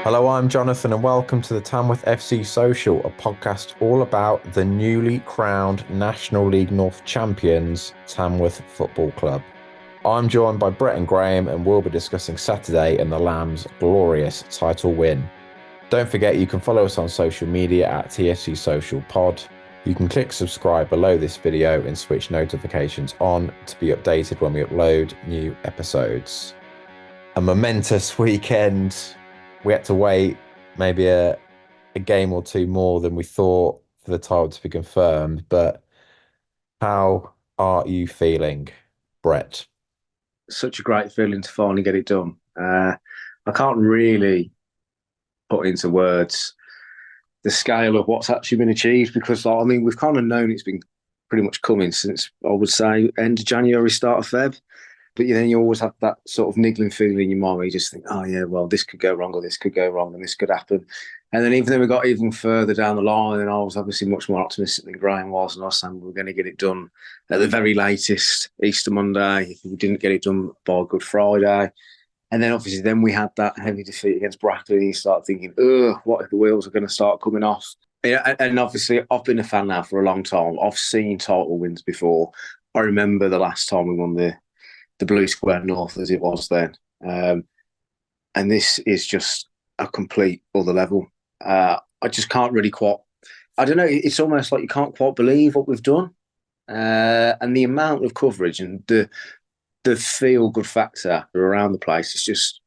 Hello, I'm Jonathan, and welcome to the Tamworth FC Social, a podcast all about the newly crowned National League North champions, Tamworth Football Club. I'm joined by Brett and Graham, and we'll be discussing Saturday and the Lambs' glorious title win. Don't forget you can follow us on social media at TFC Social Pod. You can click subscribe below this video and switch notifications on to be updated when we upload new episodes. A momentous weekend. We had to wait maybe a game or two more than we thought for the title to be confirmed. But how are you feeling, Brett? Such a great feeling to finally get it done. I can't really put into words the scale of what's actually been achieved because, I mean, we've kind of known it's been pretty much coming since, I would say, end of January, start of Feb. But then you always have that sort of niggling feeling in your mind where you just think, oh, yeah, well, this could go wrong or this could go wrong and this could happen. And then even though we got even further down the line, and I was obviously much more optimistic than Graham was, and I was saying we were going to get it done at the very latest Easter Monday. If we didn't get it done by Good Friday. And then obviously then we had that heavy defeat against Brackley, and you start thinking, what if the wheels are going to start coming off? Yeah, and obviously I've been a fan now for a long time. I've seen title wins before. I remember the last time we won the Blue Square North as it was then. And this is just a complete other level. I just can't really quite, I don't know, it's almost like you can't quite believe what we've done. And the amount of coverage and the feel good factor around the place is just,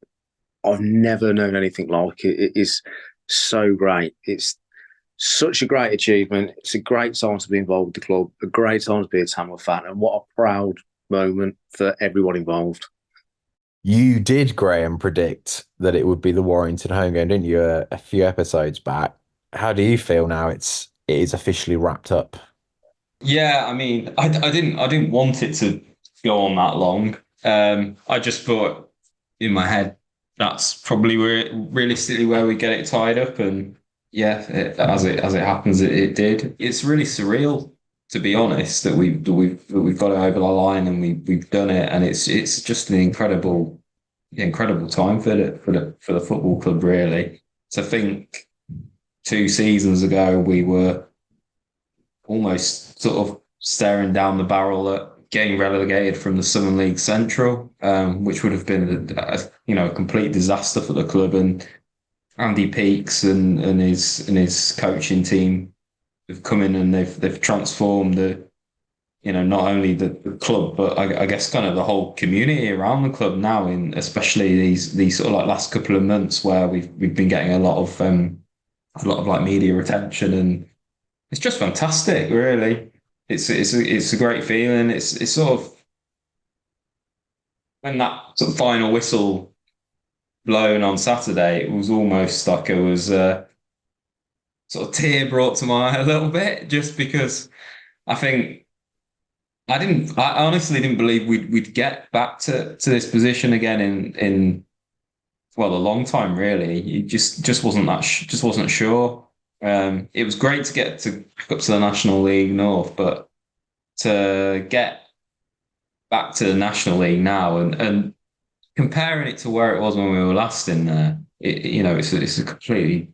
I've never known anything like it. It is so great. It's such a great achievement. It's a great time to be involved with the club, a great time to be a Tamworth fan, and what a proud moment for everyone involved. You did, Graham, predict that it would be the Warrington home game, didn't you, a few episodes back? How do you feel now it is officially wrapped up? Yeah, I mean, I didn't want it to go on that long. I just thought in my head that's probably realistically where we get it tied up, and yeah, as it happens, it did. It's really surreal, to be honest, that we've got it over the line and we've done it, and it's just an incredible time for the football club, really. To think 2 seasons ago we were almost sort of staring down the barrel at getting relegated from the Southern League Central, which would have been a complete disaster for the club. And Andy Peakes and his coaching team have come in and they've transformed not only the club but I guess kind of the whole community around the club now, in especially these sort of like last couple of months where we've been getting a lot of like media attention, and it's just fantastic, really. It's a great feeling. It's sort of when that sort of final whistle blown on Saturday, it was almost like it was sort of tear brought to my eye a little bit, just because I think I honestly didn't believe we'd get back to this position again in well, a long time, really. You just wasn't just wasn't sure. It was great to get to up to the National League North, but to get back to the National League now and comparing it to where it was when we were last in there, it's a completely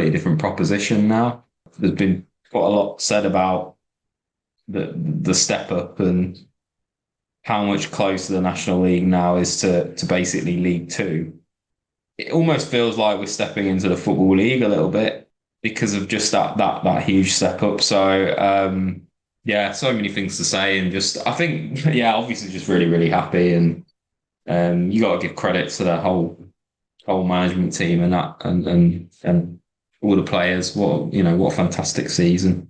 different proposition now. There's been quite a lot said about the step up and how much closer the National League now is to basically League Two. It almost feels like we're stepping into the Football League a little bit because of just that huge step up. So yeah, so many things to say, and just I think yeah, obviously just really happy, and you got to give credit to the whole management team and that and all the players. What a fantastic season.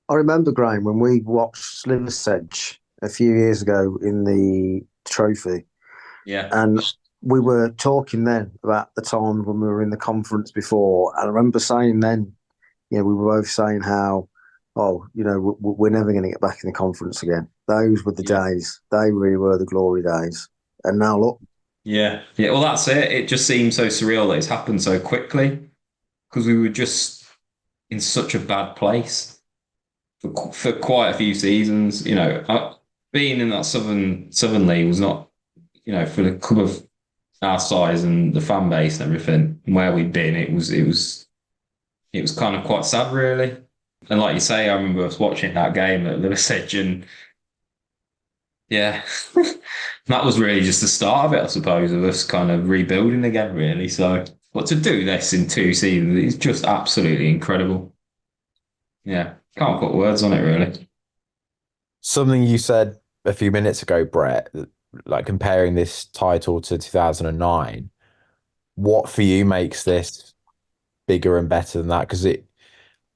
I remember, Graham, when we watched Liversedge a few years ago in the trophy, Yeah, and we were talking then about the time when we were in the conference before. And I remember saying then, we were both saying how, we're never going to get back in the conference again. Those were the yeah, days. They really were the glory days. And now look, yeah. Well, that's it. It just seems so surreal that it's happened so quickly because we were just in such a bad place for quite a few seasons. Being in that Southern League was not, for the club of our size and the fan base and everything, and where we'd been, it was kind of quite sad, really. And like you say, I remember us watching that game at Liversedge, and yeah, that was really just the start of it, I suppose, of us kind of rebuilding again, really. So, but to do this in 2 seasons is just absolutely incredible. Yeah, can't put words on it, really. Something you said a few minutes ago, Brett, like comparing this title to 2009, what for you makes this bigger and better than that? Because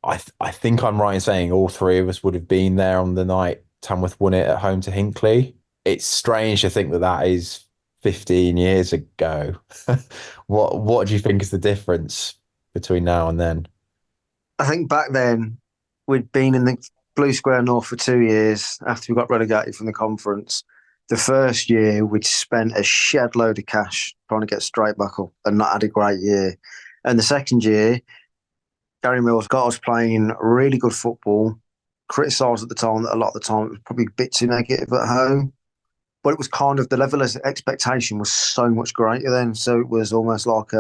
I think I'm right in saying all three of us would have been there on the night Tamworth won it at home to Hinckley. It's strange to think that that is 15 years ago. What do you think is the difference between now and then? I think back then we'd been in the Blue Square North for 2 years after we got relegated from the conference. The first year we'd spent a shed load of cash trying to get straight back up and not had a great year. And the second year, Gary Mills got us playing really good football, criticised at the time that a lot of the time it was probably a bit too negative at home. But it was kind of the level of expectation was so much greater then. So it was almost like,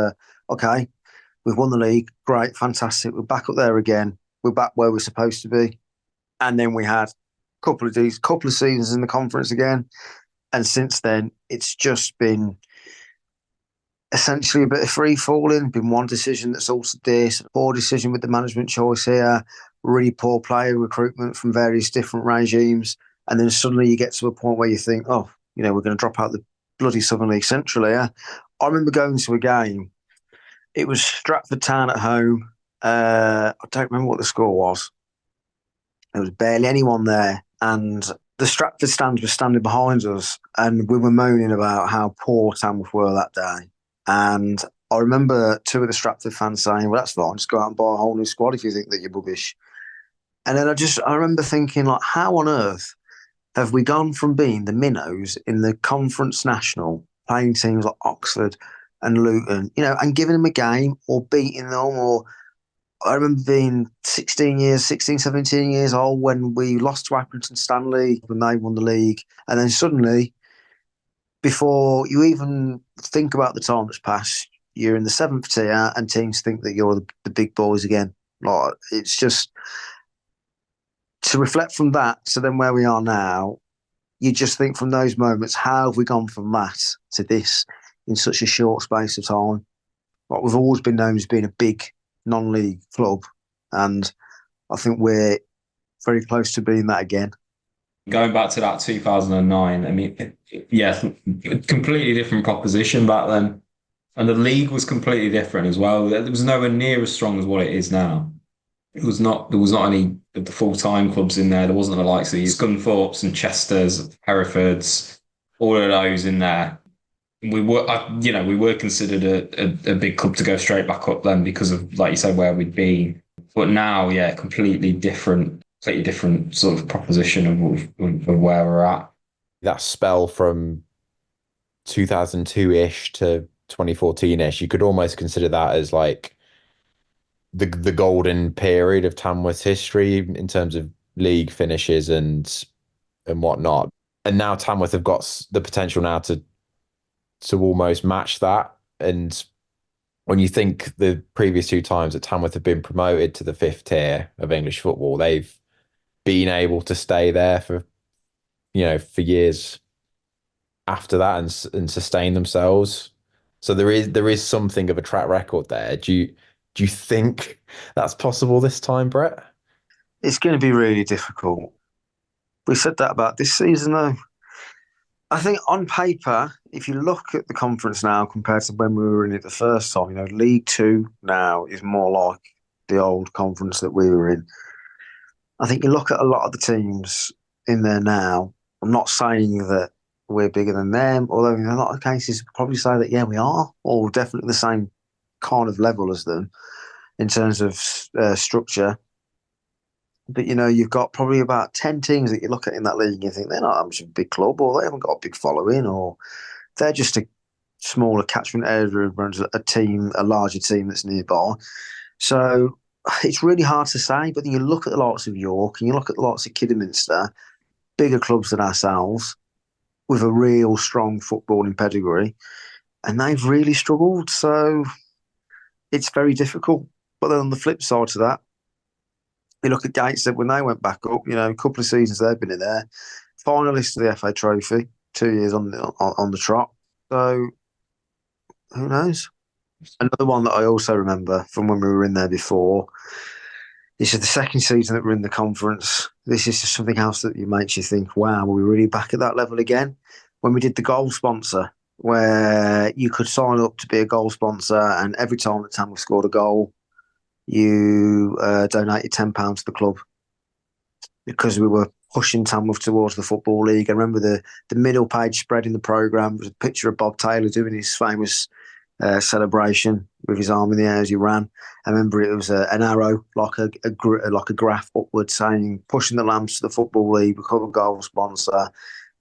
okay, we've won the league, great, fantastic. We're back up there again. We're back where we're supposed to be. And then we had couple of seasons in the conference again. And since then, it's just been essentially a bit of free falling. Been one decision that's altered this, poor decision with the management choice here, really poor player recruitment from various different regimes. And then suddenly you get to a point where you think, oh, we're going to drop out the bloody Southern League Central here. I remember going to a game. It was Stratford Town at home. I don't remember what the score was. There was barely anyone there. And the Stratford stands were standing behind us. And we were moaning about how poor Tamworth were that day. And I remember two of the Stratford fans saying, well, that's fine. Just go out and buy a whole new squad if you think that you're rubbish. And then I remember thinking, like, how on earth have we gone from being the minnows in the Conference National, playing teams like Oxford and Luton, and giving them a game or beating them? Or I remember being 16, 17 years old when we lost to Accrington Stanley when they won the league. And then suddenly, before you even think about the time that's passed, you're in the seventh tier and teams think that you're the big boys again. Like, it's just to reflect from that to then where we are now, you just think from those moments, how have we gone from that to this in such a short space of time? Like, we've always been known as being a big non-league club, and I think we're very close to being that again. Going back to that 2009, I mean, yeah, completely different proposition back then. And the league was completely different as well. It was nowhere near as strong as what it is now. There was not any of the full-time clubs in there. There wasn't the likes of these Scunthorpes and Chesters, Herefords, all of those in there. We were considered a big club to go straight back up then because of, like you said, where we'd been. But now, yeah, completely different sort of proposition of where we're at. That spell from 2002-ish to 2014-ish, you could almost consider that as like the golden period of Tamworth's history in terms of league finishes and whatnot. And now Tamworth have got the potential now to almost match that. And when you think the previous two times that Tamworth have been promoted to the fifth tier of English football, they've been able to stay there for years after that and sustain themselves. So there is something of a track record there. Do you think that's possible this time, Brett? It's going to be really difficult. We said that about this season, though. I think on paper, if you look at the conference now compared to when we were in it the first time, League Two now is more like the old conference that we were in. I think you look at a lot of the teams in there now. I'm not saying that we're bigger than them, although in a lot of cases, probably say that, yeah, we are, or we're definitely the same kind of level as them in terms of structure. But, you've got probably about 10 teams that you look at in that league and you think they're not much of a big club, or they haven't got a big following, or they're just a smaller catchment area runs a larger team that's nearby. So it's really hard to say. But then you look at the likes of York and you look at the likes of Kidderminster, bigger clubs than ourselves, with a real strong footballing pedigree. and they've really struggled. So it's very difficult. But then on the flip side to that, you look at Gateshead when they went back up. A couple of seasons they've been in there, finalists of the FA Trophy, 2 years on the trot. So who knows? Another one that I also remember from when we were in there before. This is the second season that we're in the conference. This is just something else that makes you think, wow, are we really back at that level again? When we did the goal sponsor, where you could sign up to be a goal sponsor, and every time that Tamworth scored a goal, you donated £10 to the club because we were pushing Tamworth towards the Football League. I remember the middle page spread in the programme was a picture of Bob Taylor doing his famous celebration with his arm in the air as he ran. I remember it was an arrow, like a graph upwards, saying pushing the Lambs to the Football League, become a goal sponsor,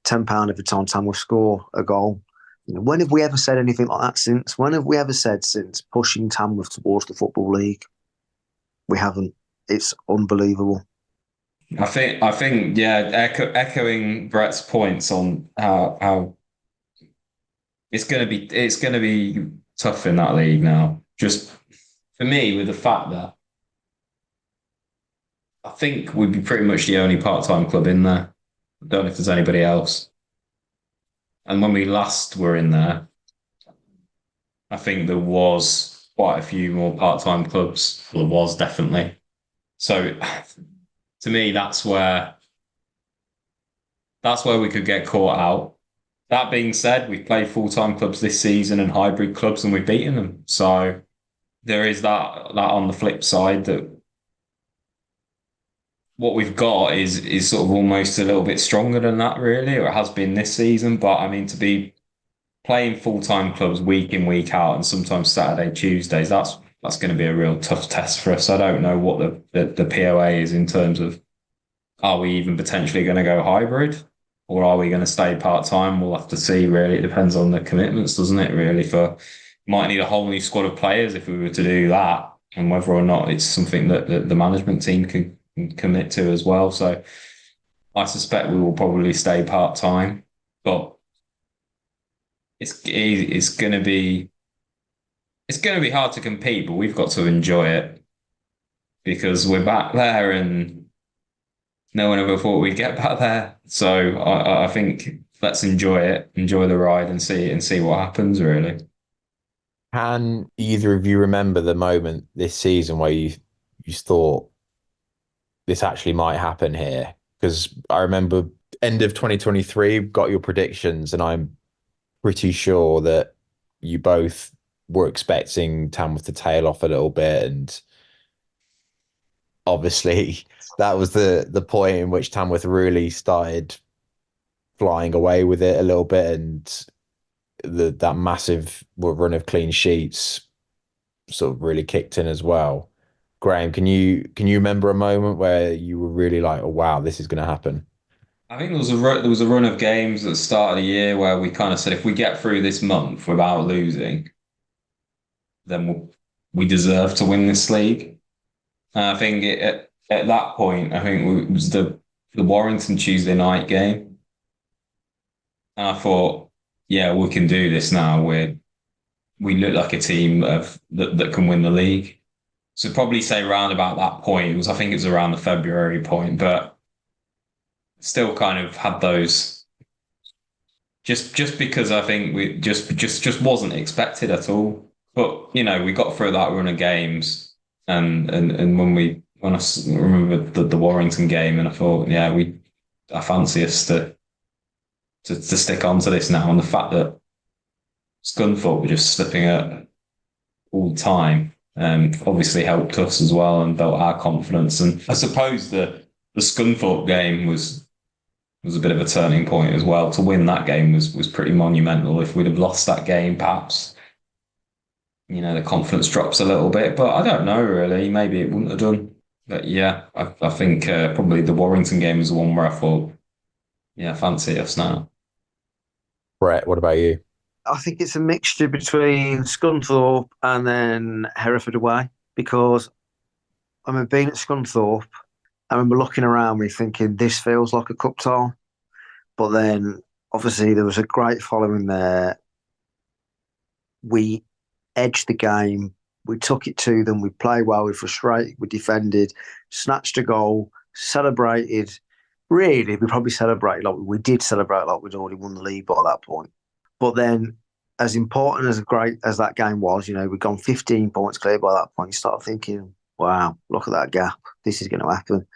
£10 every time Tamworth score a goal. When have we ever said anything like that since? When have we ever said since pushing Tamworth towards the Football League? We haven't. It's unbelievable. I think, yeah, echoing Brett's points on how it's going to be tough in that league now. Just for me, with the fact that I think we'd be pretty much the only part-time club in there. I don't know if there's anybody else. And when we last were in there, I think there was quite a few more part-time clubs. Well, there was definitely. So to me, that's where we could get caught out. That being said, we've played full-time clubs this season and hybrid clubs, and we've beaten them. So there is that on the flip side, that what we've got is sort of almost a little bit stronger than that, really, or it has been this season. But I mean, to be playing full-time clubs week in, week out, and sometimes Saturday, Tuesdays, that's going to be a real tough test for us. I don't know what the POA is in terms of, are we even potentially going to go hybrid, or are we going to stay part-time? We'll have to see, really. It depends on the commitments, doesn't it, really? Might need a whole new squad of players if we were to do that, and whether or not it's something that the management team can commit to as well. So I suspect we will probably stay part-time, but it's going to be hard to compete, but we've got to enjoy it because we're back there and no one ever thought we'd get back there. So I think let's enjoy it, enjoy the ride, and see what happens, really. Can either of you remember the moment this season where you thought this actually might happen here? Because I remember end of 2023, got your predictions, and I'm pretty sure that you both were expecting Tamworth to tail off a little bit, and obviously that was the point in which Tamworth really started flying away with it a little bit, and that massive run of clean sheets sort of really kicked in as well. Graham, can you remember a moment where you were really like, oh wow, this is going to happen? I think there was a run of games at the start of the year where we kind of said, if we get through this month without losing, then we deserve to win this league. And I think at that point, I think it was the Warrington Tuesday night game. And I thought, yeah, we can do this now. We look like a team that can win the league. So probably say around about that point, I think it was around the February point, but still kind of had those, just because I think we just wasn't expected at all. But we got through that run of games, and when I remember the Warrington game, and I thought, yeah, I fancy us to stick on to this now, and the fact that Scunthorpe were just slipping up all the time obviously helped us as well and built our confidence. And I suppose the Scunthorpe game was a bit of a turning point as well. To win that game was pretty monumental. If we'd have lost that game, perhaps the confidence drops a little bit. But I don't know, really. Maybe it wouldn't have done. But yeah, I think probably the Warrington game was the one where I thought, yeah, fancy us now. Brett, what about you? I think it's a mixture between Scunthorpe and then Hereford away, because I remember being at Scunthorpe, I remember looking around me thinking, this feels like a cup tie. But then, obviously, there was a great following there. we edged the game. We took it to them. We played well. We frustrated. We defended, snatched a goal, celebrated. Really, we probably celebrated like we did celebrate like we'd already won the league by that point. But then, as important as great as that game was, we'd gone 15 points clear by that point. You start thinking, wow, look at that gap. This is going to happen.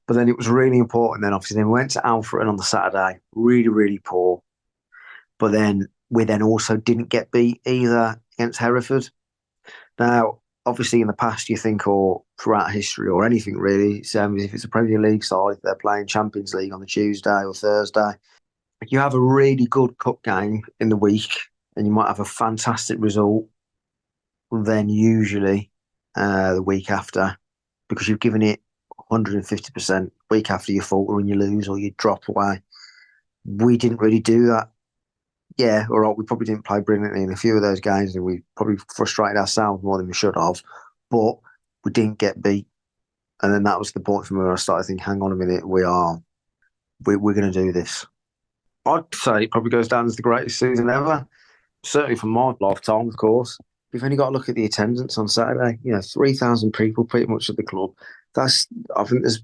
But then it was really important. Then obviously, we went to Alfred on the Saturday, really, really poor. But then we then also didn't get beat either against Hereford. Now, obviously, in the past, you think, or throughout history, or anything really, if it's a Premier League side, they're playing Champions League on the Tuesday or Thursday. You have a really good cup game in the week, and you might have a fantastic result. Then usually the week after, because you've given it 150%. Week after, you falter and you lose, or you drop away. We didn't really do that. Yeah, all right, we probably didn't play brilliantly in a few of those games, and we probably frustrated ourselves more than we should have, but we didn't get beat. And then that was the point for me where I started thinking, hang on a minute, we're going to do this. I'd say it probably goes down as the greatest season ever, certainly from my lifetime, of course. We've only got to look at the attendance on Saturday. 3,000 people pretty much at the club. I think there's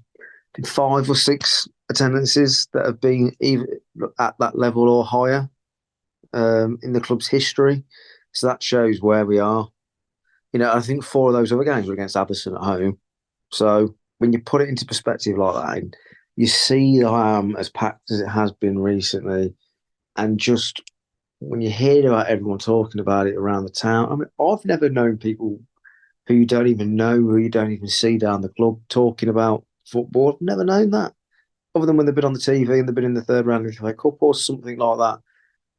been 5 or 6 attendances that have been either at that level or higher. In the club's history. So that shows where we are. I think 4 of those other games were against Aberson at home. So when you put it into perspective like that, you see as packed as it has been recently, and just when you hear about everyone talking about it around the town, I mean, I've never known people who you don't even know, who you don't even see down the club talking about football. I've never known that. Other than when they've been on the TV and they've been in the third round of the FA Cup or something like that.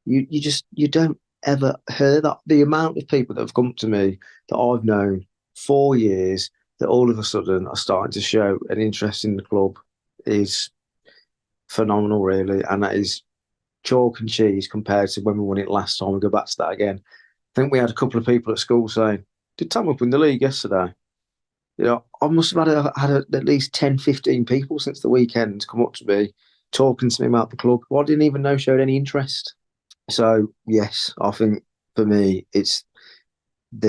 You don't ever hear that. The amount of people that have come to me that I've known 4 years that all of a sudden are starting to show an interest in the club is phenomenal, really. And that is chalk and cheese compared to when we won it last time. We go back to that again. I think we had a couple of people at school saying, did Tamworth win the league yesterday? I must have had at least 10, 15 people since the weekend come up to me, talking to me about the club, who I didn't even know showed any interest. So, yes, I think for me, this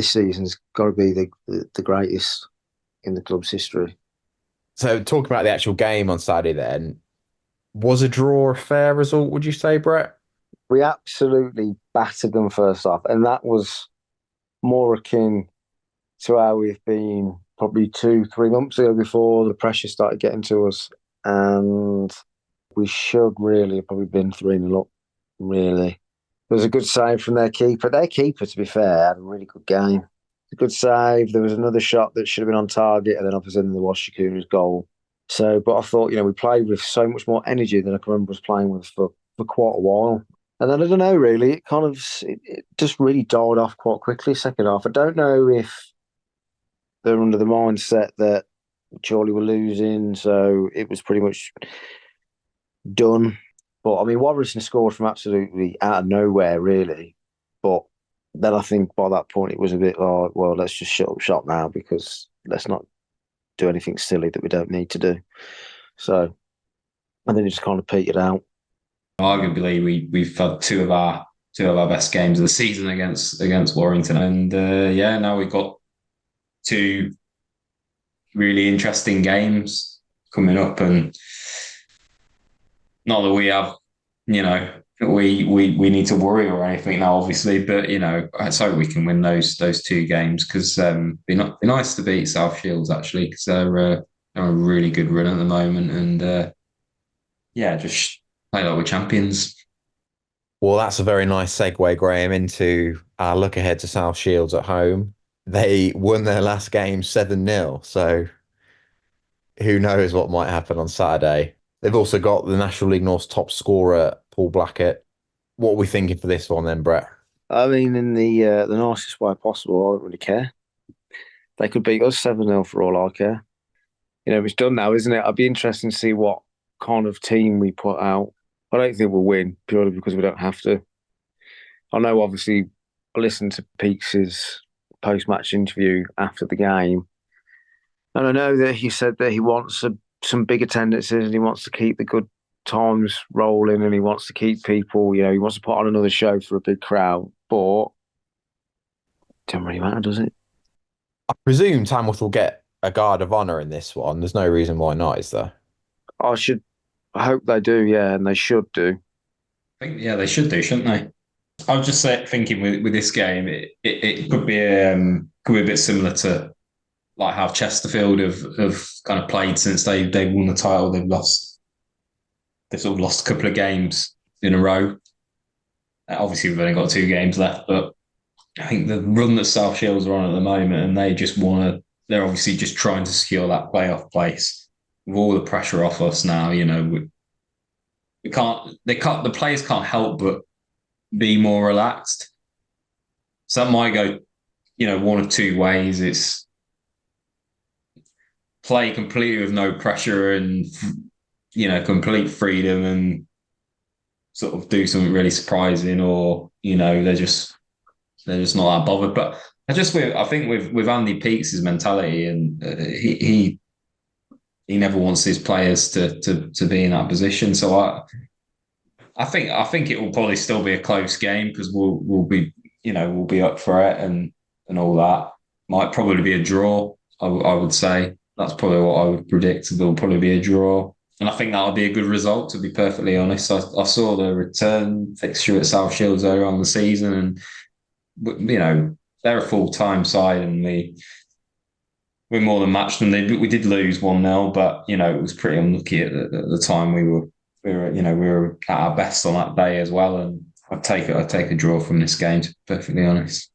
season's got to be the greatest in the club's history. So, talking about the actual game on Saturday then, was a draw a fair result, would you say, Brett? We absolutely battered them first half, and that was more akin to how we've been probably 2-3 months ago before the pressure started getting to us. And we should really have probably been 3-0 up, really. There was a good save from their keeper. Their keeper, to be fair, had a really good game. A good save. There was another shot that should have been on target, and then opposite there was Shakuna's goal. So, but I thought, we played with so much more energy than I can remember us playing with for quite a while. And then I don't know, really, it just really died off quite quickly, second half. I don't know if they're under the mindset that surely we're losing, so it was pretty much done. But I mean, Warrison scored from absolutely out of nowhere, really. But then I think by that point it was a bit like, well, let's just shut up shop now because let's not do anything silly that we don't need to do. So, and then it just kind of petered out. Arguably, we've had two of our best games of the season against Warrington, and now we've got 2 really interesting games coming up, and not that we have, we need to worry or anything now, obviously, but let's hope we can win those 2 games because be nice to beat South Shields actually because they're a really good run at the moment, and just play like we're champions. Well, that's a very nice segue, Graham, into our look ahead to South Shields at home. They won their last game 7-0, so who knows what might happen on Saturday. They've also got the National League North's top scorer, Paul Blackett. What are we thinking for this one then, Brett? I mean, in the nicest way possible, I don't really care. They could beat us 7-0 for all I care. It's done now, isn't it? I'd be interested to see what kind of team we put out. I don't think we'll win purely because we don't have to. I know, obviously, I listened to Peaks's post-match interview after the game, and I know that he said that he wants some big attendances and he wants to keep the good times rolling and he wants to keep people, he wants to put on another show for a big crowd. But Doesn't really matter, does it? I presume Tamworth will get a guard of honour in this one. There's no reason why not, is there? I hope they do, yeah, and they should do. I think, yeah, they should do, shouldn't they? I was just thinking with this game, it could be a bit similar to like how Chesterfield have kind of played since they won the title. They've sort of lost a couple of games in a row. Obviously, we've only got 2 games left, but I think the run that South Shields are on at the moment, and they just want to. They're obviously just trying to secure that playoff place with all the pressure off us now. You know, we can't. They can't. The players can't help but be more relaxed. So that might go, one of two ways. It's play completely with no pressure and complete freedom and sort of do something really surprising, or they're just not that bothered. But I think with Andy Peakes' mentality, and he never wants his players to be in that position. So I think it will probably still be a close game because we'll be up for it and all that. Might probably be a draw. I would say that's probably what I would predict. There'll probably be a draw. And I think that'll be a good result, to be perfectly honest. I saw the return fixture at South Shields earlier on the season, and they're a full-time side, and we more than matched them. We did lose 1-0, but it was pretty unlucky at the time. We were at our best on that day as well, and I'd take a draw from this game, to be perfectly honest.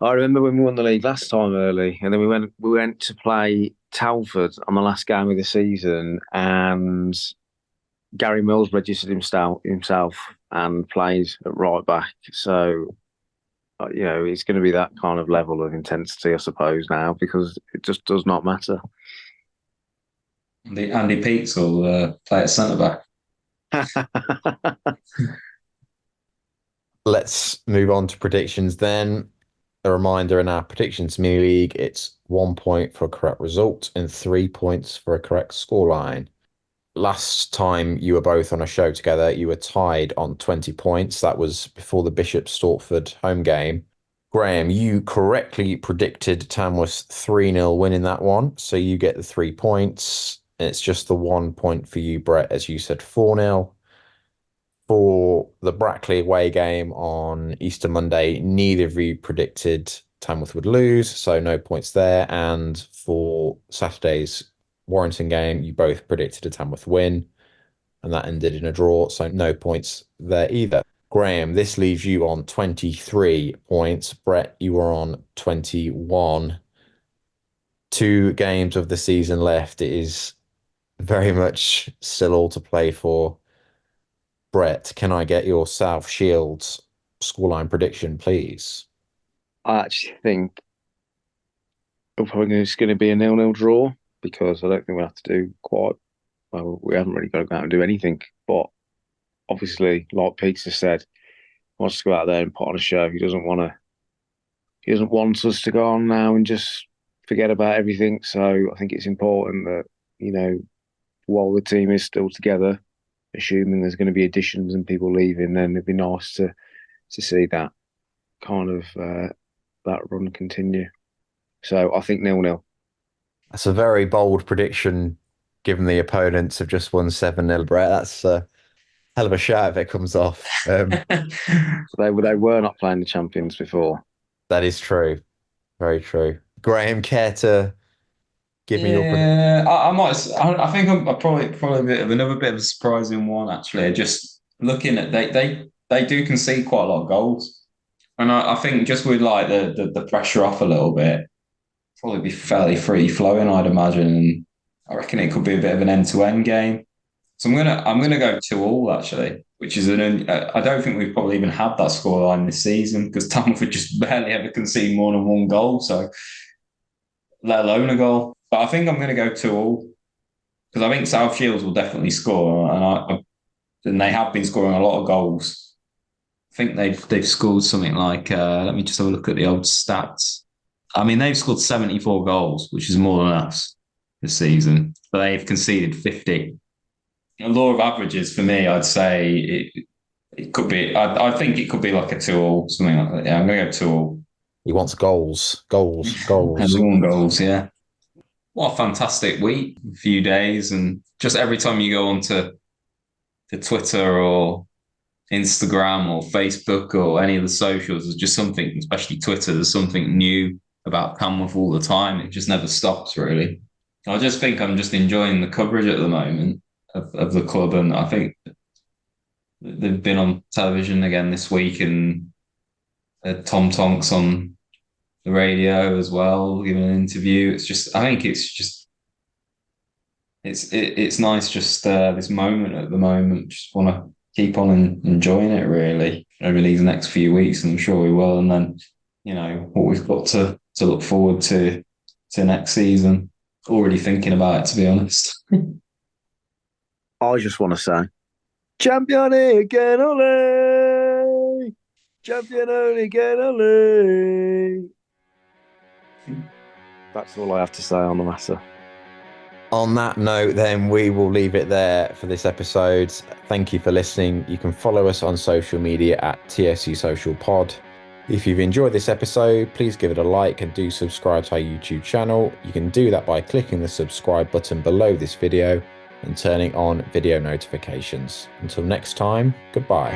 I remember when we won the league last time early, and then we went to play Telford on the last game of the season, and Gary Mills registered himself and played at right back. So, it's going to be that kind of level of intensity, I suppose, now, because it just does not matter. Andy Peakes will play at centre back. Let's move on to predictions then. A reminder, in our predictions mini league, it's 1 point for a correct result and 3 points for a correct scoreline. Last time you were both on a show together, you were tied on 20 points. That was before the Bishop Stortford home game. Graham, you correctly predicted Tamworth's 3-0 win in that one, so you get the 3 points. And it's just the 1 point for you, Brett, as you said 4-0. For the Brackley away game on Easter Monday, neither of you predicted Tamworth would lose, so no points there. And for Saturday's Warrington game, you both predicted a Tamworth win, and that ended in a draw, so no points there either. Graham, this leaves you on 23 points. Brett, you were on 21. 2 games of the season left. It is very much still all to play for. Brett, can I get your South Shields scoreline prediction, please? I actually think it's probably going to be a 0-0 draw, because I don't think we'll have to do quite well. We haven't really got to go out and do anything. But obviously, like Peaks has said, he wants to go out there and put on a show. He doesn't want us to go on now and just forget about everything. So I think it's important that, while the team is still together, assuming there's going to be additions and people leaving, then it'd be nice to see that kind of that run continue. So I think 0-0. That's a very bold prediction, given the opponents have just won 7-0, Brett. That's a hell of a shout if it comes off. So they were not playing the champions before. That is true. Very true. Graham, care to give me your prediction? Yeah, I might. I think I'm probably another bit of a surprising one, actually. Just looking at they do concede quite a lot of goals, and I think just with like the pressure off a little bit, probably be fairly free flowing, I'd imagine. And I reckon it could be a bit of an end-to-end game. So I'm gonna go 2-2 actually, which is I don't think we've probably even had that scoreline this season, because Tamworth just barely ever concede more than 1 goal, so let alone a goal. But I think I'm going to go 2-2, because I think South Shields will definitely score, and they have been scoring a lot of goals. I think they've scored something like let me just have a look at the old stats. I mean, they've scored 74 goals, which is more than us this season, but they've conceded 50. The law of averages for me, I'd say it could be. I think it could be like a 2-2, something like that. Yeah, I'm going to go 2-2. He wants goals, goals, goals. Everyone goals, yeah. What a fantastic week, a few days, and just every time you go onto the Twitter or Instagram or Facebook or any of the socials, there's just something, especially Twitter, there's something new about Tamworth all the time. It just never stops, really. I just think I'm just enjoying the coverage at the moment of the club, and I think they've been on television again this week, and Tom Tonks on the radio as well, giving an interview. It's just, I think it's just, it's nice just this moment at the moment. Just want to keep on enjoying it really over these next few weeks, and I'm sure we will. And then, what we've got to look forward to next season. Already thinking about it, to be honest. I just want to say, champion again, ole! Champion again, ole! That's all I have to say on the matter. On that note, then, we will leave it there for this episode. Thank you for listening. You can follow us on social media at TSC Social Pod. If you've enjoyed this episode, please give it a like and do subscribe to our YouTube channel. You can do that by clicking the subscribe button below this video and turning on video notifications. Until next time, goodbye.